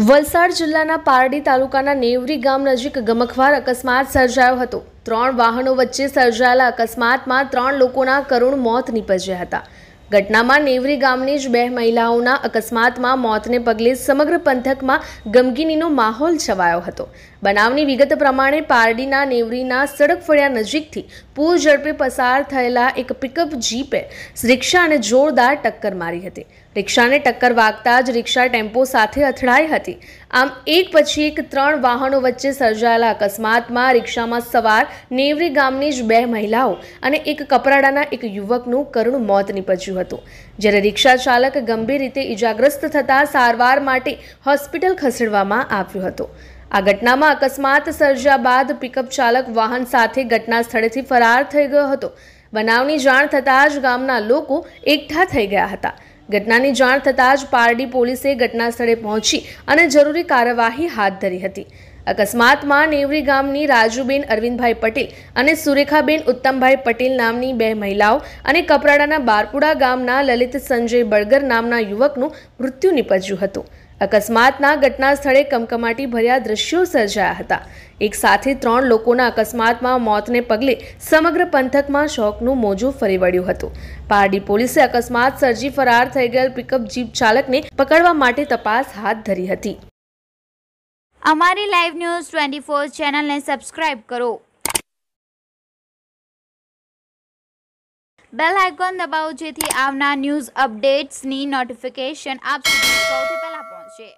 વલસાડ જિલ્લાના પારડી તાલુકાના નેવરી ગામ નજીક ગમખ્વાર અકસ્માત સર્જાયો હતો। 3 વાહનો વચ્ચે સર્જાયેલા અકસ્માતમાં 3 લોકોના કરુણ મોત નીપજ્યા હતા। ઘટનામાં નેવરી ગામની જ 2 મહિલાઓના અકસ્માતમાં મોતને પગલે સમગ્ર પંથકમાં ગમગીનીનો માહોલ છવાયો હતો। બનાવની વિગત પ્રમાણે પારડીના નેવરીના સડક ફળિયા નજીકથી પૂર ઝડપે પસાર થયેલા એક પિકઅપ જીપે રિક્ષાને જોરદાર ટક્કર મારી હતી। રિક્ષાને ટક્કર વાગતા જ રિક્ષા ટેમ્પો સાથે અથડાઈ હતી। આમ એક પછી એક 3 વાહનો વચ્ચે સર્જાયેલા અકસ્માતમાં રિક્ષામાં સવાર નેવરી ગામની જ 2 મહિલાઓ અને એક કપરાડાના એક યુવકનું કરુણ મોત નીપજ્યું હતું, જ્યારે રિક્ષા ચાલક ગંભીર રીતે ઈજાગ્રસ્ત થતા સારવાર માટે હોસ્પિટલ ખસેડવામાં આવ્યો હતો। આ ઘટનામાં અકસ્માત સર્જ્યા બાદ પિકઅપ ચાલક વાહન સાથે ઘટના સ્થળેથી ફરાર થઈ ગયો હતો। બનાવની જાણ થતાં જ ગામના લોકો એકઠા થઈ ગયા હતા। ઘટનાની જાણ થતાં જ પારડી પોલીસે ઘટના સ્થળે પહોંચી અને જરૂરી કાર્યવાહી હાથ ધરી હતી। અકસ્માતમાં નેવરી ગામની રાજુબેન અરવિંદભાઈ પટેલ અને સુરેખાબેન ઉત્તમભાઈ પટેલ નામની 2 મહિલાઓ અને કપરાડાના બારપુડા ગામના લલિત સંજય બળગર નામના યુવકનું મૃત્યુ નીપજ્યું હતું। અકસ્માતના ઘટના સ્થળે કમકમાટી ભર્યા દ્રશ્યો સર્જાયા હતા। એક સાથે 3 લોકોના અકસ્માતમાં મોતને પગલે સમગ્ર પંથકમાં શોકનું મોજું ફરી વળ્યું હતું। પારડી પોલીસે અકસ્માત સર્જી ફરાર થઈ ગયેલ પિકઅપ જીપ ચાલકને પકડવા માટે તપાસ હાથ ધરી હતી। અમારી લાઈવ ન્યૂઝ 24 ચેનલને સબસ્ક્રાઇબ કરો, બેલ આઇકોન દબાવો જેથી આવનાર ન્યૂઝ અપડેટ્સની નોટિફિકેશન આપ સુધી સૌથી પહેલા પહોંચે।